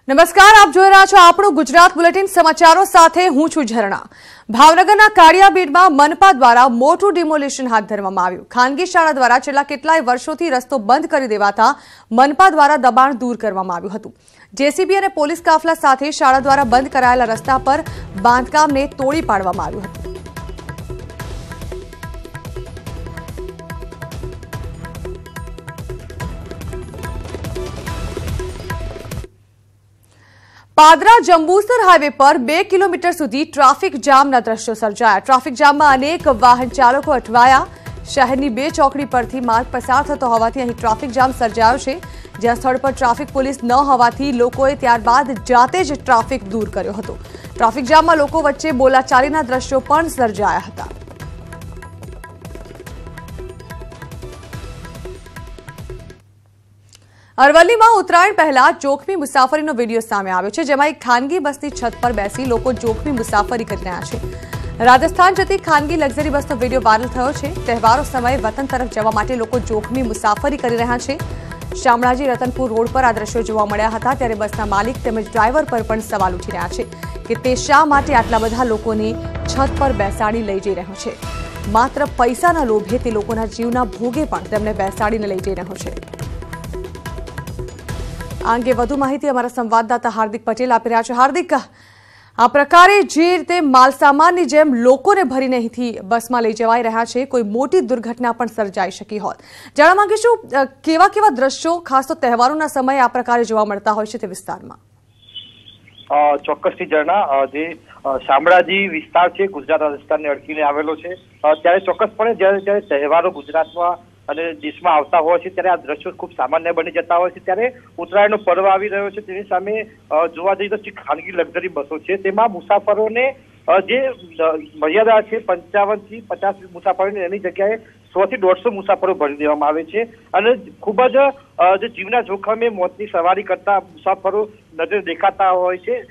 નમસ્કાર, આપ જોઈ રહ્યા છો આપણું ગુજરાત બુલેટિન સમાચારો સાથે હું છું ઝરણા। ભાવનગરના કાળિયાબીડમાં મનપા દ્વારા મોટું ડિમોલિશન હાથ ધરવામાં આવ્યું। ખાનગી શાળા દ્વારા છેલ્લા કેટલાય વર્ષોથી રસ્તો બંધ કરી દેવાતા મનપા દ્વારા દબાણ દૂર કરવામાં આવ્યું હતું। જેસીબી અને પોલીસ કાફલા સાથે શાળા દ્વારા બંધ કરાયેલા રસ્તા પર બાંધકામને તોડી પાડવામાં આવ્યું હતું। पादरा जंबूसर हाईवे पर 2 किलोमीटर સુધી ટ્રાફિક જામના દ્રશ્યો સર્જાયા। ટ્રાફિક જામમાં અનેક વાહન ચાલકો અટવાયા। શહેરની 2 ચોકડી પરથી માર્ગ પસાર થતો હોવાથી અહીં ટ્રાફિક જામ સર્જાયો છે, જ્યાં સ્થળ પર ટ્રાફિક પોલીસ ન હોવાથી લોકોએ ત્યારબાદ જાતે જ ટ્રાફિક દૂર કર્યો હતો। ટ્રાફિક જામમાં લોકો વચ્ચે બોલાચાલીના દ્રશ્યો પણ સર્જાયા હતા। અરવલ્લીમાં ઉત્તરાયણ પહેલા જોખમી મુસાફરીનો વિડીયો સામે આવ્યો છે, જેમાં એક ખાનગી બસની છત પર બેસી લોકો જોખમી મુસાફરી કરી રહ્યા છે। રાજસ્થાન જતી ખાનગી લક્ઝરી બસનો વિડીયો વાયરલ થયો છે। તહેવારો સમયે વતન તરફ જવા માટે લોકો જોખમી મુસાફરી કરી રહ્યા છે। શામળાજી રતનપુર રોડ પર આ દ્રશ્યો જોવા મળ્યા હતા, ત્યારે બસના માલિક તેમજ ડ્રાઈવર પર પણ સવાલ ઉઠી રહ્યા છે કે તે શા માટે આટલા બધા લોકોને છત પર બેસાડી લઈ જઈ રહ્યો છે। માત્ર પૈસાના લોભે તે લોકોના જીવના ભોગે પણ તેમને બેસાડીને લઈ જઈ રહ્યો છે। આ અંગે વધુ માહિતી અમારા સંવાદદાતા હાર્દિક પટેલ આપી રહ્યા છે। હાર્દિક, આ પ્રકારે જે રીતે માલસામાનની જેમ લોકોને ભરીને અહીંથી બસમાં લઈ જવાઈ રહ્યા છે, કોઈ મોટી દુર્ઘટના પણ સર્જાઈ શકી હોત। જાણવા માંગીશું કેવા કેવા દ્રશ્યો ખાસ તો તહેવારોના સમયે આ પ્રકારે જોવા મળતા હોય છે તે વિસ્તારમાં? ચોક્કસથી ઝરણા, જે શામળાજી વિસ્તાર છે ગુજરાત રાજસ્થાનને અડકીને આવેલો છે, ત્યારે ચોક્કસપણે જ્યારે તહેવારો ગુજરાતમાં અને દેશમાં આવતા હોય છે ત્યારે આ દ્રશ્યો ખૂબ સામાન્ય બની જતા હોય છે। ત્યારે ઉત્તરાયણનો પર્વ આવી રહ્યો છે, તેની સામે જોવા જઈએ તો ખાનગી લક્ઝરી બસો છે, તેમાં મુસાફરોને જે મર્યાદા છે 55 થી 50 મુસાફરોને એની જગ્યાએ 100 થી 150 મુસાફરો ભરી દેવામાં આવે છે। અને ખૂબ જ જે જીવના જોખમે મોતની સવારી કરતા મુસાફરો નજરે દેખાતા હોય છે।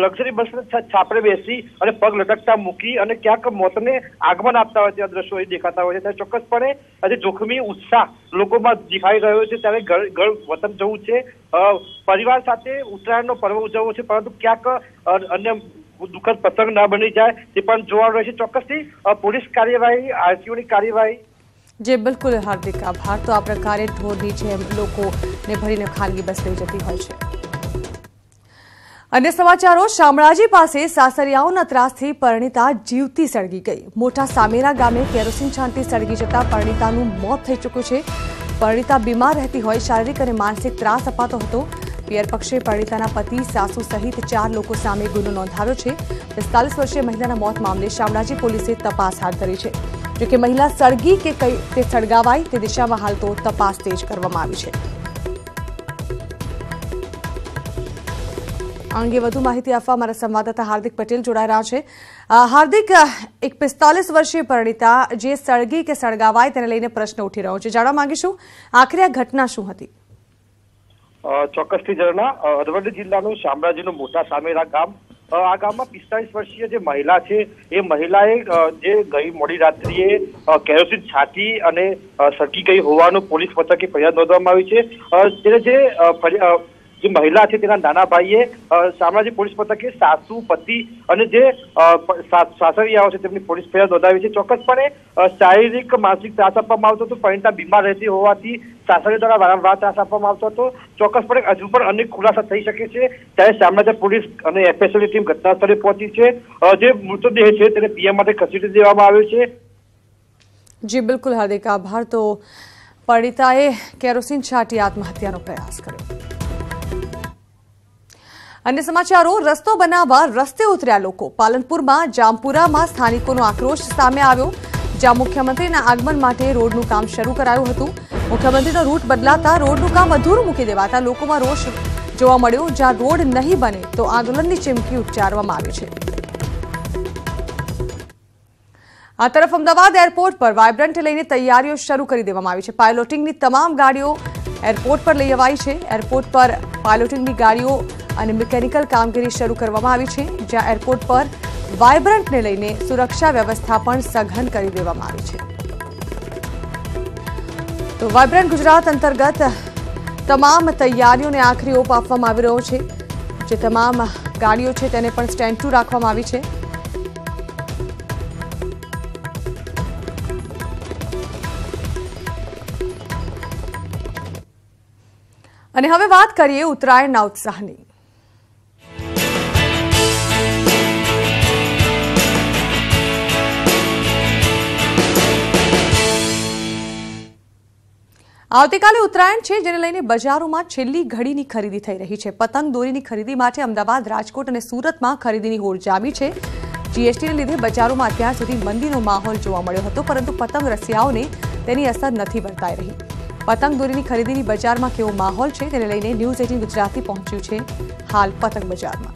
લક્ઝરી બસ છાપરે બેસી અને પગ લટકતા મૂકી અને ક્યાંક મોતને આગમન આપતા હોય તેવા દ્રશ્યો અહીં દેખાતા હોય છે। ત્યારે ચોક્કસપણે આજે જોખમી ઉત્સાહ લોકોમાં દેખાઈ રહ્યો છે। ત્યારે ઘર વતન જવું છે, પરિવાર સાથે ઉત્તરાયણનો પર્વ ઉજવવો છે, પરંતુ ક્યાંક અન્ય દુઃખદ પ્રસંગ ના બની જાય તે પણ જોવા રહ્યો છે। ચોક્કસથી પોલીસ કાર્યવાહી, આરટીઓની કાર્યવાહી। જે બિલકુલ હાર્દિક, આભાર। તો આ પ્રકારે ઢોરની જેમ લોકોને ભરીને ખાનગી બસ લઈ જતી હોય છે। અન્ય સમાચારો, શામળાજી પાસે સાસરિયાઓના ત્રાસથી પરિણીતા જીવતી સળગી ગઈ। મોટા સામેરા ગામે કેરોસીન છાંટી સળગી જતા પરિણીતાનું મોત થઈ ચૂક્યું છે। પરિણીતા બીમાર રહેતી હોય શારીરિક અને માનસિક ત્રાસ અપાતો હતો। પિયર પક્ષે પરિણીતાના પતિ, સાસુ સહિત 4 લોકો સામે ગુનો નોંધાવ્યો છે। 45 વર્ષીય મહિલાના મોત મામલે શામળાજી પોલીસે તપાસ હાથ ધરી છે। જોકે મહિલા સળગી કે તે સળગાવાઈ તે દિશામાં હાલ તો તપાસ તેજ કરવામાં આવી છે। આ અંગે વધુ માહિતી આપવા અમારા સંવાદદાતા હાર્દિક પટેલ જોડાઈ રહ્યા છે। હાર્દિક, એક 45 વર્ષીય પરિણીતા જે સળગી કે સળગાવાય તેને લઈને પ્રશ્ન ઉઠી રહ્યો છે। જાણવા માંગીશું આખરે આ ઘટના શું હતી? ચોક્કસથી ઝરણા, અરવલ્લી જિલ્લાનું શામળાજીનું મોટા સામેરા ગામ, આ ગામમાં 45 વર્ષીય જે મહિલા છે એ મહિલાએ જે ગઈ મોડી રાત્રિએ કેરોસીન છાંટી અને સળગી ગઈ હોવાનું પોલીસ મથકે ફરિયાદ નોંધવામાં આવી છે। તેને જે મહિલા છે તેના નાના ભાઈએ શામળાજી પોલીસ મથકે સાસુ, પતિ અને જે સાસરિયાઓ છે તેમની પોલીસ ફરિયાદ નોંધાવી છે। ચોક્કસપણે શારીરિક માનસિક ત્રાસ આપવામાં આવતો હતો। પરિણીતા બીમાર રહેતી હોવાથી સાસરિયા દ્વારા વારંવાર ત્રાસ આપવામાં આવતો હતો। ચોક્કસપણે હજુ પણ અનેક ખુલાસા થઈ શકે છે। ત્યારે શામળાજી પોલીસ અને એફએસએલની ટીમ ઘટના સ્થળે પહોંચી છે। જે મૃતદેહ છે તેને પીએમ માટે ખસેડી દેવામાં આવ્યો છે। જી બિલકુલ હાર્દિક, આભાર। તો પરિણીતાએ કેરોસીન છાંટી આત્મહત્યાનો પ્રયાસ કર્યો। અન્ય સમાચારો, રસ્તો બનાવવા રસ્તે ઉતર્યા લોકો। પાલનપુરમાં જામપુરામાં સ્થાનિકોનો આક્રોશ સામે આવ્યો, જ્યાં મુખ્યમંત્રીના આગમન માટે રોડનું કામ શરૂ કરાયું હતું। મુખ્યમંત્રીનો રૂટ બદલાતા રોડનું કામ અધૂરું મૂકી દેવાતા લોકોમાં રોષ જોવા મળ્યો। જ્યાં રોડ નહીં બને તો આંદોલનની ચીમકી ઉચ્ચારવામાં આવી છે। આ તરફ અમદાવાદ એરપોર્ટ પર વાઇબ્રન્ટ લઈને તૈયારીઓ શરૂ કરી દેવામાં આવી છે। પાયલોટિંગની તમામ ગાડીઓ એરપોર્ટ પર લઈ અવાઈ છે। એરપોર્ટ પર પાયલોટિંગની ગાડીઓ અને મિકેનિકલ કામગીરી શરૂ કરવામાં આવી છે, જ્યાં એરપોર્ટ પર વાઇબ્રન્ટને લઈને સુરક્ષા વ્યવસ્થા પણ સઘન કરી દેવામાં આવી છે। તો વાઇબ્રન્ટ ગુજરાત અંતર્ગત તમામ તૈયારીઓને આખરી ઓપ આપવામાં આવી રહ્યો છે। જે તમામ ગાડીઓ છે તેને પણ સ્ટેન્ડ ટુ રાખવામાં આવી છે। અને હવે વાત કરીએ ઉત્તરાયણના ઉત્સાહની। આવતીકાલે ઉત્તરાયણ છે, જેને લઈને બજારોમાં છેલ્લી ઘડીની ખરીદી થઈ રહી છે। પતંગ દોરીની ખરીદી માટે અમદાવાદ, રાજકોટ અને સુરતમાં ખરીદીની હોડ જામી છે। જીએસટીને લીધે બજારોમાં અત્યાર સુધી મંદીનો માહોલ જોવા મળ્યો હતો, પરંતુ પતંગ રસિયાઓને તેની અસર નથી વર્તાઈ રહી। પતંગ દોરીની ખરીદીની બજારમાં કેવો માહોલ છે તેને લઈને ન્યૂઝ 18 ગુજરાતી પહોંચ્યું છે હાલ પતંગ બજારમાં।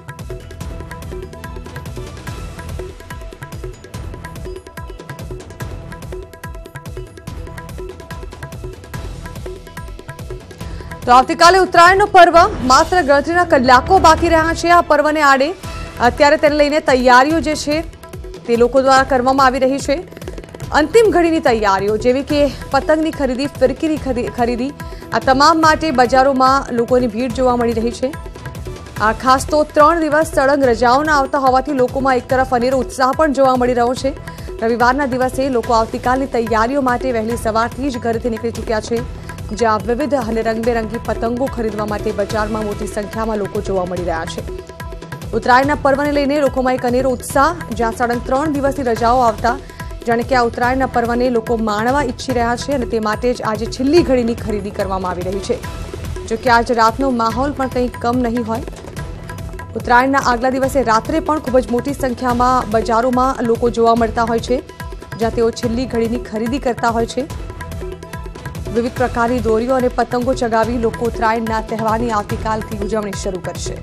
તો આવતીકાલે ઉત્તરાયણનો પર્વ માત્ર ગણતરીના કલાકો બાકી રહ્યા છે। આ પર્વને આડે અત્યારે તેને લઈને તૈયારીઓ જે છે તે લોકો દ્વારા કરવામાં આવી રહી છે। અંતિમ ઘડીની તૈયારીઓ જેવી કે પતંગની ખરીદી, ફિરકીની ખરીદી, આ તમામ માટે બજારોમાં લોકોની ભીડ જોવા મળી રહી છે। આ ખાસ તો 3 દિવસ સળંગ રજાઓના આવતા હોવાથી લોકોમાં એક તરફ અનેરો ઉત્સાહ પણ જોવા મળી રહ્યો છે। રવિવારના દિવસે લોકો આવતીકાલની તૈયારીઓ માટે વહેલી સવારથી જ ઘરેથી નીકળી ચૂક્યા છે, જ્યાં વિવિધ અને રંગબેરંગી પતંગો ખરીદવા માટે બજારમાં મોટી સંખ્યામાં લોકો જોવા મળી રહ્યા છે। ઉત્તરાયણના પર્વને લઈને લોકોમાં એક અનેરો ઉત્સાહ, જ્યાં સળંગ 3 દિવસની રજાઓ આવતા જાણે કે આ ઉત્તરાયણના પર્વને લોકો માણવા ઈચ્છી રહ્યા છે અને તે માટે જ આજે છેલ્લી ઘડીની ખરીદી કરવામાં આવી રહી છે। જો કે આજ રાતનો માહોલ પણ કંઈ કમ નહીં હોય। ઉત્તરાયણના આગલા દિવસે રાત્રે પણ ખૂબ જ મોટી સંખ્યામાં બજારોમાં લોકો જોવા મળતા હોય છે, જ્યાં તેઓ છેલ્લી ઘડીની ખરીદી કરતા હોય છે। વિવિધ પ્રકારની દોરીઓ અને પતંગો ચગાવી લોકો ઉત્તરાયણના તહેવારની આવતીકાલથી ઉજવણી શરૂ કરશે।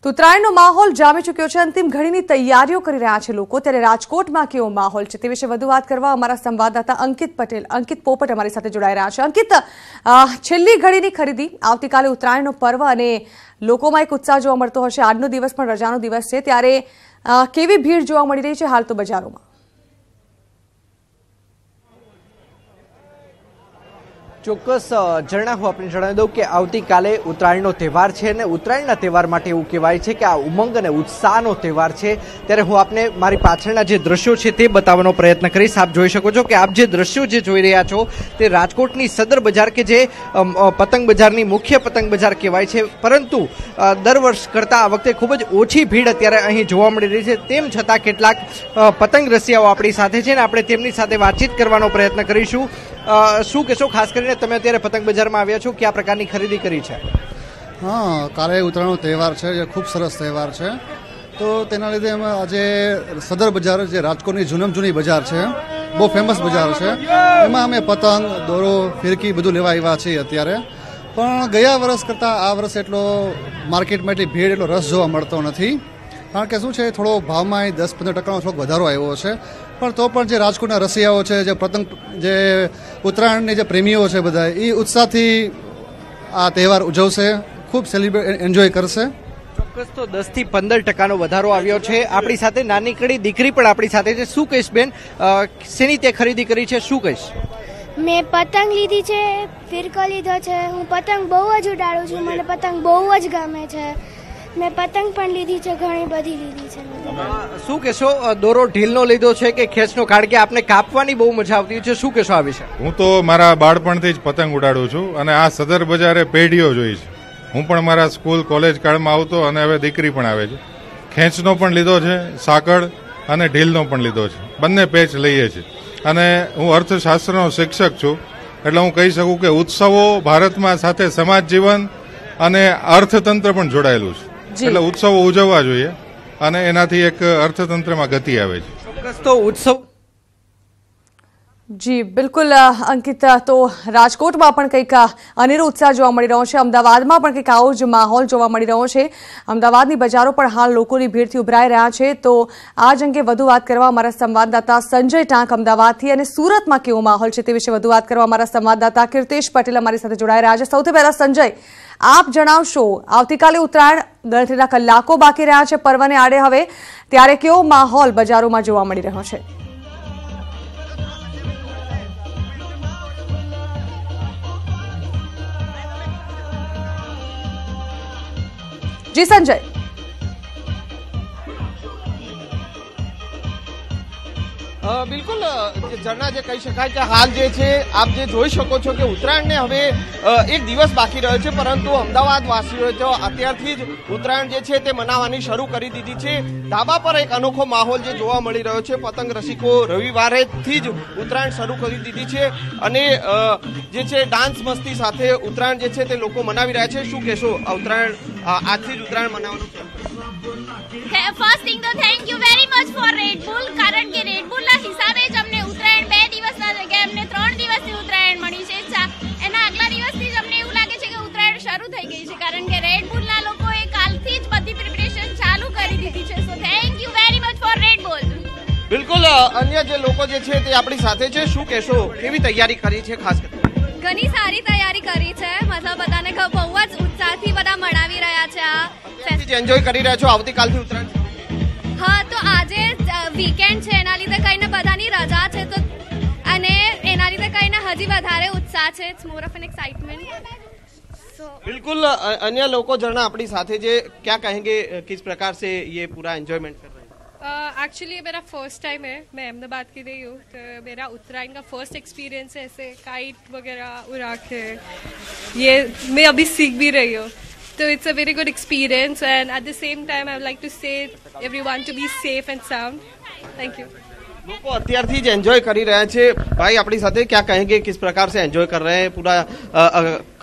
તો ઉત્તરાયણનો માહોલ જામી ચૂક્યો છે, અંતિમ ઘડીની તૈયારીઓ કરી રહ્યા છે લોકો। ત્યારે રાજકોટમાં કેવો માહોલ છે તે વિશે વધુ વાત કરવા અમારા સંવાદદાતા અંકિત પોપટ અમારી સાથે જોડાઈ રહ્યા છે। અંકિત, છેલ્લી ઘડીની ખરીદી, આવતીકાલે ઉત્તરાયણનો પર્વ અને લોકોમાં એક ઉત્સાહ જોવા મળતો હશે। આજનો દિવસ પણ રજાનો દિવસ છે, ત્યારે કેવી ભીડ જોવા મળી રહી છે હાલ તો બજારોમાં? ચોક્કસ ઝરણા, હું આપને જણાવી દઉં કે આવતીકાલે ઉત્તરાયણનો તહેવાર છે અને ઉત્તરાયણના તહેવાર માટે એવું કહેવાય છે કે આ ઉમંગ અને ઉત્સાહનો તહેવાર છે। ત્યારે હું આપને મારી પાછળના જે દ્રશ્યો છે તે બતાવવાનો પ્રયત્ન કરીશ। આપ જોઈ શકો છો કે આપ જે દ્રશ્યો જે જોઈ રહ્યા છો તે રાજકોટની સદર બજાર કે જે પતંગ બજારની મુખ્ય પતંગ બજાર કહેવાય છે, પરંતુ દર વર્ષ કરતાં આ વખતે ખૂબ જ ઓછી ભીડ અત્યારે અહીં જોવા મળી રહી છે। તેમ છતાં કેટલાક પતંગ રસિયાઓ આપણી સાથે છે ને આપણે તેમની સાથે વાતચીત કરવાનો પ્રયત્ન કરીશું। શું કહેશો, ખાસ કરીને તમે અત્યારે પતંગ બજારમાં આવ્યા છો, કયા પ્રકારની ખરીદી કરી છે? હા, કાલે ઉત્તરાયણનો તહેવાર છે, જે ખૂબ સરસ તહેવાર છે, તો તેના લીધે અમે આજે સદર બજાર, જે રાજકોટની જૂની બજાર છે, બહુ ફેમસ બજાર છે, એમાં અમે પતંગ, દોરો, ફિરકી બધું લેવા આવ્યા છીએ અત્યારે। પણ ગયા વર્ષ કરતાં આ વર્ષે એટલો માર્કેટમાં એટલી ભીડ, એટલો રસ જોવા મળતો નથી, કારણ કે શું છે, થોડો ભાવમાં 10-15% થોડોક વધારો આવ્યો છે। પણ તો પણ જે રાજકોટના રસિયાઓ છે, જે પતંગ, જે ઉત્તરાયણની જે પ્રેમીઓ છે, બધા એ ઉત્સાહથી આ તહેવાર ઉજવશે, ખૂબ સેલિબ્રેટ એન્જોય કરશે। ચોક્કસ, તો 10થી 15% વધારો આવ્યો છે। આપણી સાથે નાનીકડી દીકરી પણ આપણી સાથે છે। શું કહીશ બેન, શેની તે ખરીદી કરી છે, શું કહીશ? મેં પતંગ લીધી છે, ફિરકો લીધો છે। હું પતંગ બહુ જ ઉડાડું છું, મને પતંગ બહુ જ ગમે છે। મેં પતંગ પણ લીધી છે, ઘણી બધી લીધી છે। શું કહેશો, દોરો ઢીલનો લીધો છે કે ખેંચનો? કારણ કે આપને કાપવાની બહુ મજા આવતી છે, શું કહેશો આ વિશે? હું તો મારા બાળપણથી જ પતંગ ઉડાડું છું અને આ સદર બજારે પેઢીઓ જોઈ છે। હું પણ મારા સ્કૂલ, કોલેજ કાળમાં આવતો અને હવે દીકરી પણ આવે છે। ખેંચનો પણ લીધો છે, સાંકળ અને ઢીલનો પણ લીધો છે, બંને પેચ લઈએ છીએ। અને હું અર્થશાસ્ત્રનો શિક્ષક છું, એટલે હું કહી શકું કે ઉત્સવો ભારતમાં સાથે સમાજ જીવન અને અર્થતંત્ર પણ જોડાયેલું છે, એટલે ઉત્સવો ઉજવવા જોઈએ અને એનાથી એક અર્થતંત્રમાં ગતિ આવે છે। ચોક્કસ, તો ઉત્સવ જી બિલકુલ અંકિત, તો રાજકોટમાં પણ કંઈક અનેરો ઉત્સાહ જોવા મળી રહ્યો છે, અમદાવાદમાં પણ કંઈક આવો જ માહોલ જોવા મળી રહ્યો છે। અમદાવાદની બજારો પણ હાલ લોકોની ભીડથી ઉભરાઈ રહ્યા છે। તો આ જ અંગે વધુ વાત કરવા અમારા સંવાદદાતા સંજય ટાંક અમદાવાદથી, અને સુરતમાં કેવો માહોલ છે તે વિશે વધુ વાત કરવા અમારા સંવાદદાતા કીર્તેશ પટેલ અમારી સાથે જોડાઈ રહ્યા છે। સૌથી પહેલા સંજય, આપ જણાવશો, આવતીકાલે ઉત્તરાયણ, ગણતરીના કલાકો બાકી રહ્યા છે પર્વને આડે હવે, ત્યારે કેવો માહોલ બજારોમાં જોવા મળી રહ્યો છે? જી સંજય, બિલકુલ ઝરણા, જે કહી શકાય કે હાલ જે છે આપ જે જોઈ શકો છો કે ઉત્તરાયણને હવે એક દિવસ બાકી રહ્યો છે, પરંતુ અમદાવાદ વાસીઓએ તો અત્યારથી જ ઉત્તરાયણ જે છે તે મનાવવાની શરૂ કરી દીધી છે. ધાબા પર એક અનોખો માહોલ જે જોવા મળી રહ્યો છે. પતંગ રસિકો રવિવારેથી જ ઉત્તરાયણ શરૂ કરી દીધી છે અને જે છે ડાન્સ મસ્તી સાથે ઉત્તરાયણ જે છે તે લોકો મનાવી રહ્યા છે. શું કહેશો, ઉત્તરાયણ આજથી જ ઉત્તરાયણ મનાવવાનું છે? ફર્સ્ટ થિંગ તો thank you very much for Red Bull, કારણ કે રેડ બુલના હિસાબે જ અમને ઉત્તરાયણ 2 દિવસના જગ્યાએ અમને 3 દિવસની ઉત્તરાયણ મળી છે. એના આગલા દિવસથી જ અમને એવું લાગે છે કે ઉત્તરાયણ શરૂ થઈ ગઈ છે, કારણ કે રેડ બુલના લોકોએ કાલથી જ બધી પ્રિપરેશન ચાલુ કરી દીધી છે. So thank you very much for Red Bull. બિલકુલ, અન્ય જે લોકો જે છે તે આપણી સાથે છે. શું કહેશો, કેવી તૈયારી કરી છે? ખાસ કરીને ઘણી સારી તૈયારી કરી છે, મતલબ બધાને બહુ જ ઉત્સાહથી બધા મનાવી રહ્યા છે. આ એન્જોય કરી રહ્યા છો? આવતીકાલથી ઉત્તરાયણ. હા, તો આજે વીકેન્ડ છે, એના લીધે કઈને બધાની રજા છે, તો અને એના લીધે કઈને હજી વધારે ઉત્સાહ છે. It's more of an excitement. बिल्कुल, अन्य लोगों जरा अपनी साथे जे क्या कहेंगे, किस प्रकार से ये पूरा एंजॉयमेंट कर रहे हैं? एक्चुअली मेरा फर्स्ट टाइम है, मैं अहमदाबाद की रही हूँ, तो मेरा उत्तरायण का फर्स्ट एक्सपीरियंस है ऐसे काइट वगैरह उड़ा के. ये मैं अभी सीख भी रही हूँ, तो it's a very good experience and at the same time I would like to say everyone to be safe and sound. Thank you. લોકો અત્યારથી જ એન્જોય કરી રહ્યા છે. ભાઈ આપણી સાથે क्या कहेंगे, किस प्रकार से एंजॉय कर रहे हैं? पूरा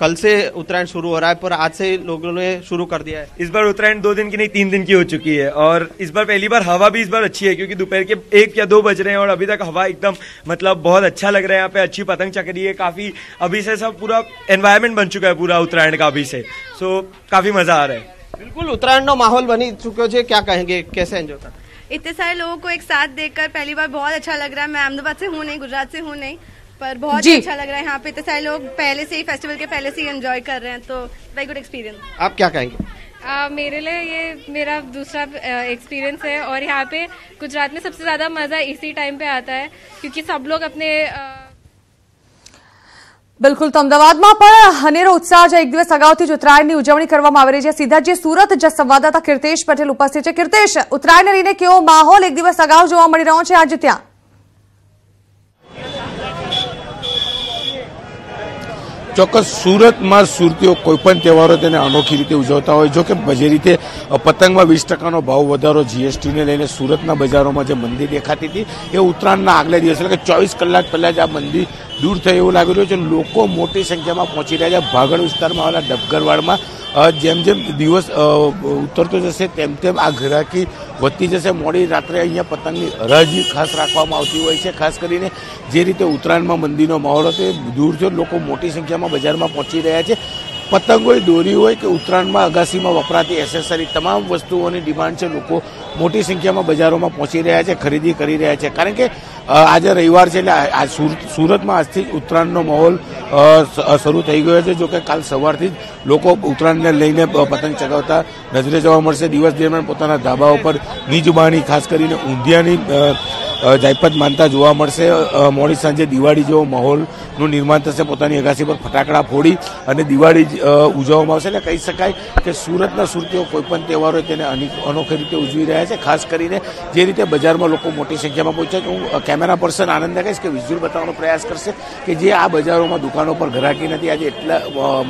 कल से उत्तरायण शुरू हो रहा है, पर आज से लोगों ने शुरू कर दिया है. इस बार उत्तरायण 2 दिन की नहीं 3 दिन की हो चुकी है, और इस बार पहली बार हवा भी इस बार अच्छी है, क्योंकि दोपहर के 1 या 2 बज रहे हैं और अभी तक हवा एकदम मतलब बहुत अच्छा लग रहा है. यहाँ पे अच्छी पतंग चक रही है, काफी अभी से सब पूरा एनवायरमेंट बन चुका है पूरा उत्तरायण का अभी से, सो काफी मजा आ रहा है. बिल्कुल, उत्तरायण नो माहौल बनी चुका है. क्या कहेंगे, कैसे एंजॉय कर? इतने सारे लोगों को एक साथ देखकर पहली बार बहुत अच्छा लग रहा है. मैं अहमदाबाद से हूँ नहीं, गुजरात से हूँ नहीं, पर बहुत अच्छा लग रहा है. यहाँ पे इतने सारे लोग पहले से ही फेस्टिवल के पहले से ही एंजॉय कर रहे हैं, तो वेरी गुड एक्सपीरियंस. आप क्या कहेंगे? मेरे लिए ये मेरा दूसरा एक्सपीरियंस है, और यहाँ पे गुजरात में सबसे ज्यादा मजा इसी टाइम पे आता है, क्योंकि सब लोग अपने બિલકુલ, તો અમદાવાદમાં પણ અનેરો ઉત્સાહ છે. એક દિવસ અગાઉથી જ ઉત્તરાયણની ઉજવણી કરવામાં આવી રહી છે. સીધા જે સુરત જ સંવાદદાતા કીર્તેશ પટેલ ઉપસ્થિત છે. કીર્તેશ, ઉત્તરાયણને લઈને કેવો માહોલ એક દિવસ અગાઉ જોવા મળી રહ્યો છે આજે ત્યાં? ચોક્કસ, સુરતમાં સુરતીઓ કોઈપણ તહેવારો તેને અનોખી રીતે ઉજવતા હોય. જો કે જે રીતે પતંગમાં 20% ભાવ વધારો જીએસટીને લઈને સુરતના બજારોમાં જે મંદી દેખાતી હતી, એ ઉત્તરાયણના આગલા દિવસ એટલે કે 24 કલાક પહેલા જ આ મંદી દૂર થઈ એવું લાગી રહ્યું છે. લોકો મોટી સંખ્યામાં પહોંચી રહ્યા છે. ભાગળ વિસ્તારમાં આવેલા ડબગરવાડમાં જેમ જેમ દિવસ ઉતરતો જશે તેમ તેમ આ ઘરાકી વધતી જશે. મોડી રાત્રે અહીંયા પતંગની હરાજી ખાસ રાખવામાં આવતી હોય છે. ખાસ કરીને જે રીતે ઉત્તરાયણમાં મંદીનો માહોલ હતો, એ દૂરથી લોકો મોટી સંખ્યામાં બજારમાં પહોંચી રહ્યા છે. પતંગ હોય, દોરી હોય કે ઉત્તરાયણમાં અગાસીમાં વપરાતી એસેસરી, તમામ વસ્તુઓની ડિમાન્ડ છે. લોકો મોટી સંખ્યામાં બજારોમાં પહોંચી રહ્યા છે, ખરીદી કરી રહ્યા છે. કારણ કે આજે રવિવાર છે, એટલે સુરતમાં આજથી જ ઉત્તરાયણનો માહોલ શરૂ થઈ ગયો છે. જોકે કાલ સવારથી જ લોકો ઉત્તરાયણને લઈને પતંગ ચગાવતા નજરે જોવા મળશે. દિવસ દરમિયાન પોતાના ધાબા ઉપર નિજબાણી, ખાસ કરીને ઊંધિયાની જાયપત માનતા જોવા મળશે. મોડી સાંજે દિવાળી જેવો માહોલનું નિર્માણ થશે. પોતાની અગાસી પર ફટાકડા ફોડી અને દિવાળી ઉજવવામાં આવશે. એટલે કહી શકાય કે સુરતના સુરતીઓ કોઈપણ તહેવારો તેને અનોખી રીતે ઉજવી રહ્યા છે. ખાસ કરીને જે રીતે બજારમાં લોકો મોટી સંખ્યામાં પહોંચ્યા છે. હું કેમેરા પર્સન આનંદ કહીશ કે વિઝ્યુઅલ બતાવવાનો પ્રયાસ કરશે કે જે આ બજારોમાં દુકાનો પર ઘરાકી નથી. આજે એટલા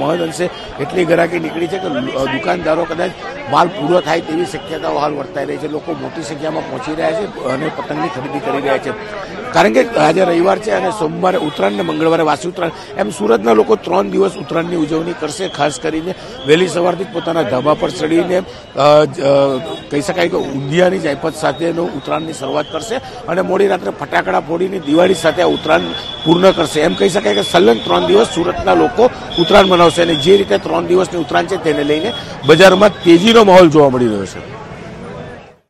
મહદ અંશે એટલી ઘરાકી નીકળી છે કે દુકાનદારો કદાચ માલ પૂરો થાય તેવી શક્યતાઓ હાલ વર્તાઈ રહી છે. લોકો મોટી સંખ્યામાં પહોંચી રહ્યા છે અને પતંગની ખરીદી કરી રહ્યા છે. કારણ કે આજે રવિવાર છે અને સોમવારે ઉત્તરાયણ ને મંગળવારે વાસી ઉત્તરાયણ, એમ સુરતના લોકો 3 દિવસ ઉત્તરાયણની ઉજવણી કરશે. ખાસ કરીને વહેલી સવારથી જ પોતાના ધાબા પર ચડીને કહી શકાય કે ઊંધિયાની જાયપત સાથેનો ઉત્તરાયણની શરૂઆત કરશે અને મોડી રાત્રે ફટાકડા ફોડીને દિવાળી સાથે આ ઉત્તરાયણ પૂર્ણ કરશે. એમ કહી શકાય કે સલંગ 3 દિવસ સુરતના લોકો ઉત્તરાયણ મનાવશે. અને જે રીતે 3 દિવસની ઉત્તરાયણ છે તેને લઈને બજારમાં તેજીનો માહોલ જોવા મળી રહ્યો છે.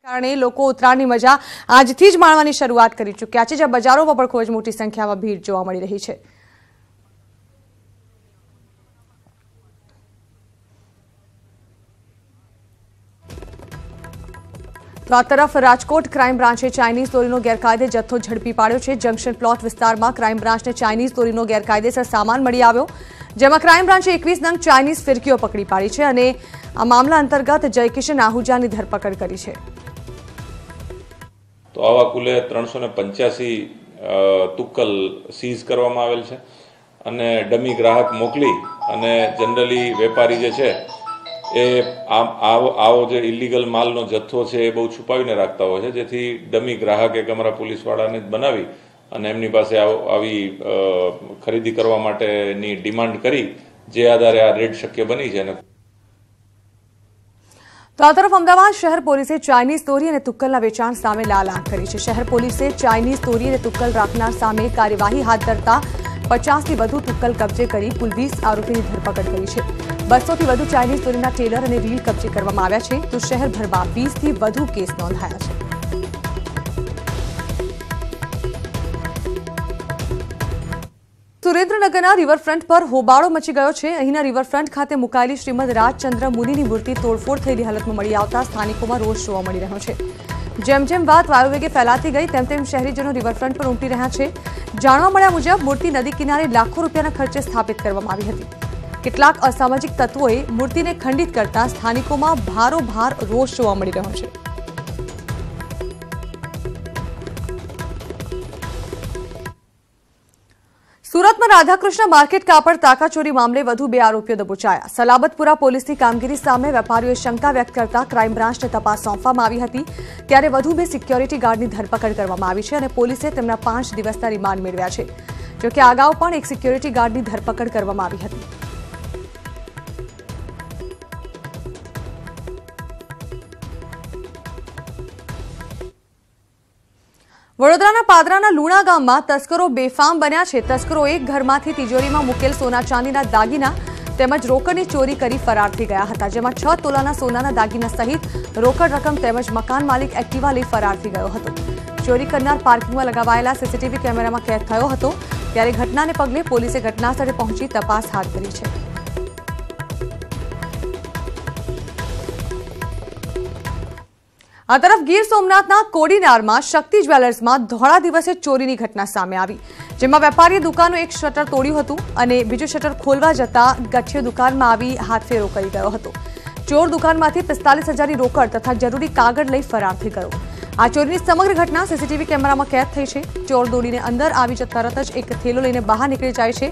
કારણે લોકો ઉત્તરાયણની મજા આજથી જ માણવાની શરૂઆત કરી ચૂક્યા છે. જ્યાં બજારોમાં પણ ખૂબ જ મોટી સંખ્યામાં ભીડ જોવા મળી રહી છે. તો આ તરફ રાજકોટ ક્રાઇમ બ્રાન્ચે ચાઇનીઝ દોરીનો ગેરકાયદે જથ્થો ઝડપી પાડ્યો છે. જંકશન પ્લોટ વિસ્તારમાં ક્રાઇમ બ્રાન્ચને ચાઇનીઝ દોરીનો ગેરકાયદેસર સામાન મળી આવ્યો. જેમાં ક્રાઇમ બ્રાન્ચે 21 નંગ ચાઇનીઝ ફિરકીઓ પકડી પાડી છે અને આ મામલા અંતર્ગત જયકિશન આહુજાની ધરપકડ કરી છે. તો આવા કુલે 385 તુક્કલ સીઝ કરવામાં આવેલ છે અને ડમી ગ્રાહક મોકલી અને જનરલી વેપારી જે છે એ આવો જે ઇલીગલ માલનો જથ્થો છે એ બહુ છુપાવીને રાખતા હોય છે, જેથી ડમી ગ્રાહક એક અમારા પોલીસવાળાને જ બનાવી અને એમની પાસે આવી ખરીદી કરવા માટેની ડિમાન્ડ કરી, જે આધારે આ રેડ શક્ય બની છે. તો આ તરફ અમદાવાદ શહેર પોલીસે ચાઇનીઝ દોરી અને તુક્કલના વેચાણ સામે લાલ આંખ કરી છે. શહેર પોલીસે ચાઇનીઝ દોરી અને તુક્કલ રાખનાર સામે કાર્યવાહી હાથ ધરતા 50થી વધુ તુક્કલ કબજે કરી કુલ 20 આરોપીની ધરપકડ કરી છે. 200થી વધુ ચાઇનીઝ દોરીના ટેલર અને રીલ કબજે કરવામાં આવ્યા છે. તો શહેરભરમાં 20થી વધુ કેસ નોંધાયા છે. સુરેન્દ્રનગરના રિવરફ્રન્ટ પર હોબાળો મચી ગયો છે. અહીંના રિવરફ્રન્ટ ખાતે મુકાયેલી શ્રીમદ રાજચંદ્ર મુનિની મૂર્તિ તોડફોડ થયેલી હાલતમાં મળી આવતા સ્થાનિકોમાં રોષ જોવા મળી રહ્યો છે. જેમ જેમ વાત વાયુવેગે ફેલાતી ગઈ તેમ તેમ શહેરીજનો રિવરફ્રન્ટ પર ઉમટી રહ્યા છે. જાણવા મળ્યા મુજબ મૂર્તિ નદી કિનારે લાખો રૂપિયાના ખર્ચે સ્થાપિત કરવામાં આવી હતી. કેટલાક અસામાજિક તત્વોએ મૂર્તિને ખંડિત કરતા સ્થાનિકોમાં ભારોભાર રોષ જોવા મળી રહ્યો છે. સુરતમાં રાધાકૃષ્ણ માર્કેટ કાપડ તાકાચોરી મામલે વધુ 2 આરોપીઓ દબોચાયા. સલાબતપુરા પોલીસની કામગીરી સામે વેપારીઓએ શંકા વ્યક્ત કરતા ક્રાઇમ બ્રાન્ચને તપાસ સોંપવામાં આવી હતી. ત્યારે વધુ 2 સિક્યોરિટી ગાર્ડની ધરપકડ કરવામાં આવી છે અને પોલીસે તેમના 5 દિવસના રિમાન્ડ મેળવ્યા છે. જોકે અગાઉ પણ એક સિક્યોરિટી ગાર્ડની ધરપકડ કરવામાં આવી હતી. વડોદરાના પાદરાના લુણા ગામમાં તસ્કરો બેફામ બન્યા છે. તસ્કરો એક ઘરમાંથી તિજોરીમાં મૂકેલ સોના ચાંદીના દાગીના તેમજ રોકડની ચોરી કરી ફરાર થઈ ગયા હતા. જેમાં 6 તોલાના સોનાના દાગીના સહિત રોકડ રકમ તેમજ મકાન માલિક એક્ટિવા લઈ ફરાર થઈ ગયો હતો. ચોરી કરનાર પાર્કિંગમાં લગાવાયેલા સીસીટીવી કેમેરામાં કેદ થયો હતો. ત્યારે ઘટનાને પગલે પોલીસે ઘટનાસ્થળે પહોંચી તપાસ હાથ ધરી છે. આ તરફ ગીર સોમનાથના કોડીનારમાં શક્તિ જ્વેલર્સમાં ધોળા દિવસે ચોરીની ઘટના સામે આવી. જેમાં વેપારીએ દુકાનનું એક શટર તોડ્યું હતું અને બીજું શટર ખોલવા જતા ગઠિયો દુકાનમાં આવી હાથફેરો કરી ગયો હતો. ચોર દુકાનમાંથી 45,000ની રોકડ તથા જરૂરી કાગળ લઈ ફરાર થઈ ગયો. આ ચોરીની સમગ્ર ઘટના સીસીટીવી કેમેરામાં કેદ થઈ છે. ચોર દોડીને અંદર આવી જતા તરત જ એક થેલો લઈને બહાર નીકળી જાય છે.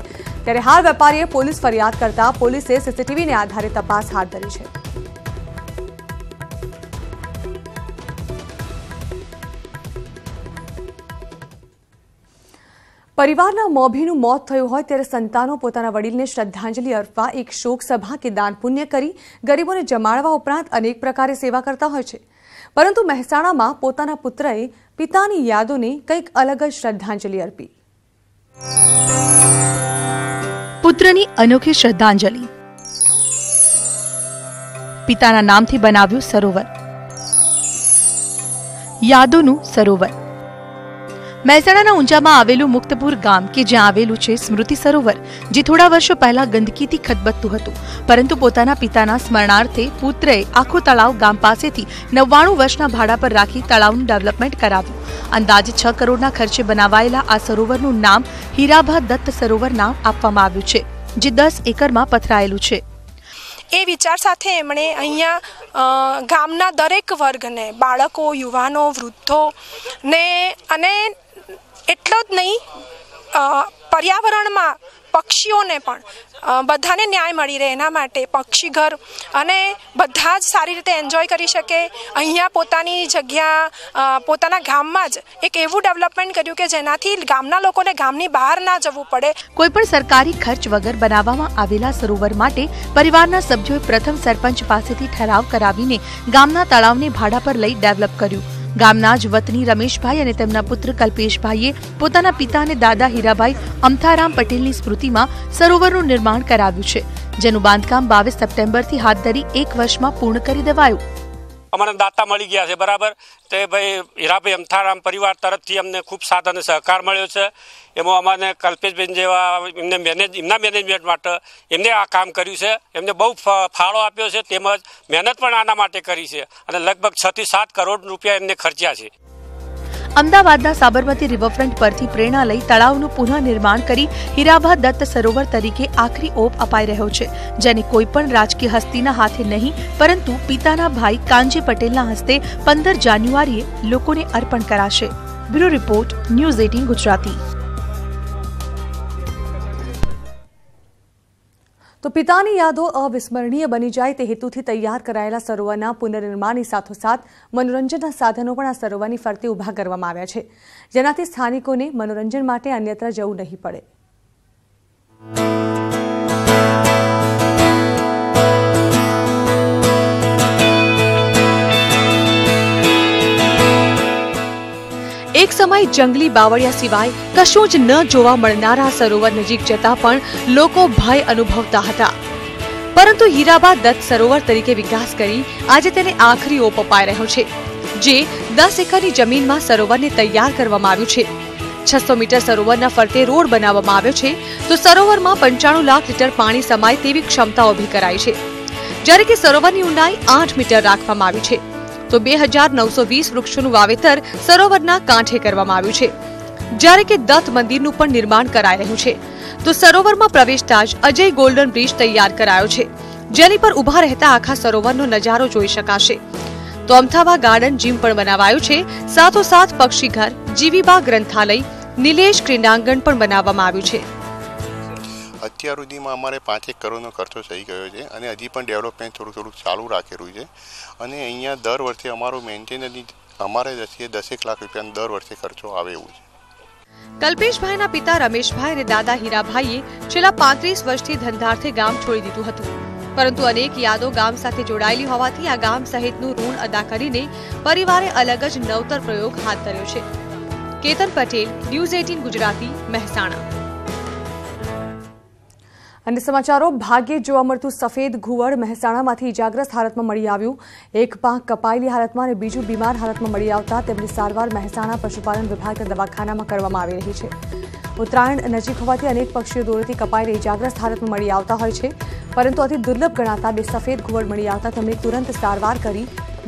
ત્યારે હાલ વેપારીએ પોલીસ ફરિયાદ કરતા પોલીસે સીસીટીવીને આધારે તપાસ હાથ ધરી છે. પરિવારના મોભીનું મોત થયું હોય ત્યારે સંતાનો પોતાના વડીલને શ્રદ્ધાંજલિ અર્પવા એક શોક સભા કે દાન પુણ્ય કરી ગરીબોને જમાડવા ઉપરાંત અનેક પ્રકારે સેવા કરતા હોય છે. પરંતુ મહેસાણામાં પોતાના પુત્રએ પિતાની યાદોને કંઈક અલગ જ શ્રદ્ધાંજલિ અર્પી. પુત્રની અનોખી શ્રદ્ધાંજલિ. પિતાના નામથી બનાવ્યું સરોવર. યાદોનું સરોવર. મહેસાણાના ઊંઝામાં આવેલું મુક્તપુર ગામ કે જ્યાં આવેલું છે સ્મૃતિ સરોવર, જે થોડા વર્ષો પહેલા ગંદકીથી ખદબદતું હતું, પરંતુ પોતાના પિતાના સ્મરણાર્થે પુત્રએ આખું તળાવ ગામ પાસેથી 99 વર્ષના ભાડા પર રાખી તળાવનું ડેવલપમેન્ટ કરાવ્યું. અંદાજે 6 કરોડના ખર્ચે બનાવાયેલા આ સરોવરનું નામ હીરાભા દત્ત સરોવર નામ આપવામાં આવ્યું છે, જે 10 એકરમાં પથરાયેલું છે. એ વિચાર સાથે એમણે અહીંયા ગામના દરેક વર્ગને, બાળકો, યુવાનો, વૃદ્ધો ને અને એટલો જ નહીં, પર્યાવરણમાં પક્ષીઓને પણ બધાને ન્યાય મળી રહે એના માટે પક્ષીઘર અને બધા જ સારી રીતે એન્જોય કરી શકે. અહીંયા પોતાની જગ્યા પોતાના ગામમાં જ એક એવું ડેવલપમેન્ટ કર્યું કે જેનાથી ગામના લોકોને ગામની બહાર ના જવું પડે. કોઈપણ સરકારી ખર્ચ વગર બનાવવામાં આવેલા સરોવર માટે પરિવારના સભ્યોએ પ્રથમ સરપંચ પાસેથી ઠરાવ કરાવીને ગામના તળાવને ભાડા પર લઈ ડેવલપ કર્યું. ગામના જ વતની રમેશભાઈ અને તેમના પુત્ર કલ્પેશભાઈએ પોતાના પિતા અને દાદા હીરાભાઈ અમથારામ પટેલની સ્મૃતિમાં સરોવરનું નિર્માણ કરાવ્યું છે, જેનું બાંધકામ 22 સપ્ટેમ્બરથી હાથ ધરી 1 વર્ષમાં પૂર્ણ કરી દેવાયું. અમારા દાતા મળી ગયા છે, બરાબર. તે ભાઈ હીરાભાઈ અમથારામ પરિવાર તરફથી અમને ખૂબ સાથ અને સહકાર મળ્યો છે. એમાં અમારે કલ્પેશભાઈ જેવા એમના મેનેજમેન્ટ માટે એમને આ કામ કર્યું છે. એમને બહુ ફાળો આપ્યો છે, તેમજ મહેનત પણ આના માટે કરી છે અને લગભગ 6 થી 7 કરોડ રૂપિયા એમને ખર્ચ્યા છે. અમદાવાદના સાબરમતી રિવરફ્રન્ટ પરથી પ્રેરણા લઈ તળાવનું પુનઃનિર્માણ કરી હીરાભા દત્ત સરોવર તરીકે આખરી ઓપ અપાઈ રહ્યો છે, જેને કોઈપણ રાજકીય હસ્તીના હાથે નહીં પરંતુ પિતાના ભાઈ કાનજી પટેલના હસ્તે 15 જાન્યુઆરીએ લોકોને અર્પણ કરાશે. Bureau report, news 18 Gujarati. તો પિતાની યાદો અવિસ્મરણીય બની જાય તે હેતુથી તૈયાર કરાયેલા સરોવરના પુનર્નિર્માણની સાથોસાથ મનોરંજનના સાધનો પણ આ સરોવરની ફરતે ઊભા કરવામાં આવ્યા છે, જેનાથી સ્થાનિકોને મનોરંજન માટે અન્યત્ર જવું નહીં પડે. એક સમય જંગલી બાવળિયા સિવાય કશું જ ન જોવા મળનારા સરોવર નજીક જતા પણ લોકો ભય અનુભવતા હતા, પરંતુ હીરાભા દત્ત સરોવર તરીકે વિકાસ કરી આજે તેને આખરી ઓપ અપાઈ રહ્યો છે, જે 10 એકરની જમીનમાં સરોવરને તૈયાર કરવામાં આવ્યું છે. 600 મીટર સરોવરના ફરતે રોડ બનાવવામાં આવ્યો છે, તો સરોવરમાં 95 લાખ લીટર પાણી સમાય તેવી ક્ષમતા ઊભી કરાઈ છે, જ્યારે કે સરોવરની ઊંડાઈ 8 મીટર રાખવામાં આવી છે. તો 2920 વૃક્ષોનું વાવેતર સરોવરના કાંઠે કરવામાં આવ્યું છે, જ્યારે કે દત્ત મંદિરનું પણ નિર્માણ કરાઈ રહ્યું છે. તો સરોવરમાં પ્રવેશતા જ અજય ગોલ્ડન બ્રિજ તૈયાર કરાયો છે, જેની પર ઊભા રહેતા આખા સરોવરનો નજારો જોઈ શકાશે. તો અમથાવા ગાર્ડન જીમ પણ બનાવાયું છે, સાથોસાથ પક્ષીઘર, જીવીબા ગ્રંથાલય, નિલેશ ક્રીડાંગણ પણ બનાવવામાં આવ્યું છે. અત્યાર સુધીમાં અમારે 5-1 કરોડનો ખર્ચો થઈ ગયો છે અને હજી પણ ડેવલપમેન્ટ થોડું ચાલુ રાખેલું છે. અને અહીંયા દર વર્ષે અમારો મેન્ટેનન્સની અમારે 10 લાખ રૂપિયાનો દર વર્ષે ખર્ચો આવે એવું છે. કલ્પેશભાઈના પિતા રમેશભાઈ અને દાદા હીરાભાઈએ છેલ્લા 35 વર્ષથી ધંધાર્થે ગામ છોડી દીધું હતું, પરંતુ અનેક યાદો ગામ સાથે જોડાયેલી હોવાથી આ ગામ સહિતનું ઋણ અદા કરીને પરિવારે અલગ જ નવતર પ્રયોગ હાથ ધર્યો છે. કેતન પટેલ, ન્યૂઝ 18 ગુજરાતી, મહેસાણા. અને સમાચારો, ભાગ્યે જોવા મળતું સફેદ ઘુવડ મહેસાણામાંથી ઇજાગ્રસ્ત હાલતમાં મળી આવ્યું. એક પાંખ કપાયેલી હાલતમાં અને બીજું બીમાર હાલતમાં મળી આવતા તેમની સારવાર મહેસાણા પશુપાલન વિભાગના દવાખાનામાં કરવામાં આવી રહી છે. ઉત્તરાયણ નજીક હોવાથી અનેક પક્ષીઓ દોરથી કપાઈને ઇજાગ્રસ્ત હાલતમાં મળી આવતા હોય છે, પરંતુ અતિ દુર્લભ ગણાતા 2 સફેદ ઘુવડ મળી આવતા તેમની તુરંત સારવાર કરી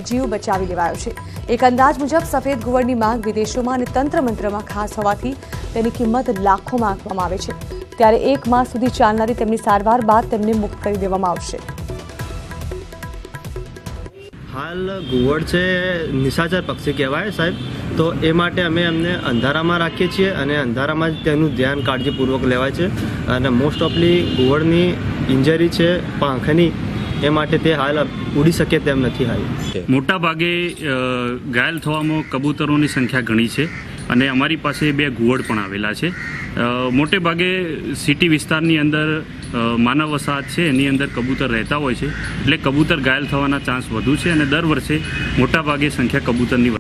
જીવ બચાવી લેવાયો છે. એક અંદાજ મુજબ સફેદ ઘુવડની માંગ વિદેશોમાં અને તંત્ર મંત્રમાં ખાસ હોવાથી તેની કિંમત લાખોમાં આંકવામાં આવે છે, ત્યારે 1 માસ સુધી ચાલનારી તેમની સારવાર બાદ તેમને મુક્ત કરી દેવામાં આવશે. હાલ ઘુવડ છે નિશાચર પક્ષી કહેવાય સાહેબ, તો એ માટે અમે એમને અંધારામાં રાખીએ છીએ અને અંધારામાં જ તેનું ધ્યાન કાળજીપૂર્વક લેવાય છે. અને મોસ્ટ ઓફલી ઘુવડની ઇન્જરી છે પાંખની, એ માટે તે હાલ ઉડી શકે તેમ નથી. હાલ મોટા ભાગે ઘાયલ થવામાં કબૂતરોની સંખ્યા ઘણી છે અને અમારી પાસે 2 ઘુવડ પણ આવેલા છે. મોટે ભાગે સિટી વિસ્તારની અંદર માનવ વસાહત છે એની અંદર કબૂતર રહેતા હોય છે, એટલે કબૂતર ઘાયલ થવાના ચાન્સ વધુ છે અને દર વર્ષે મોટા ભાગે સંખ્યા કબૂતરની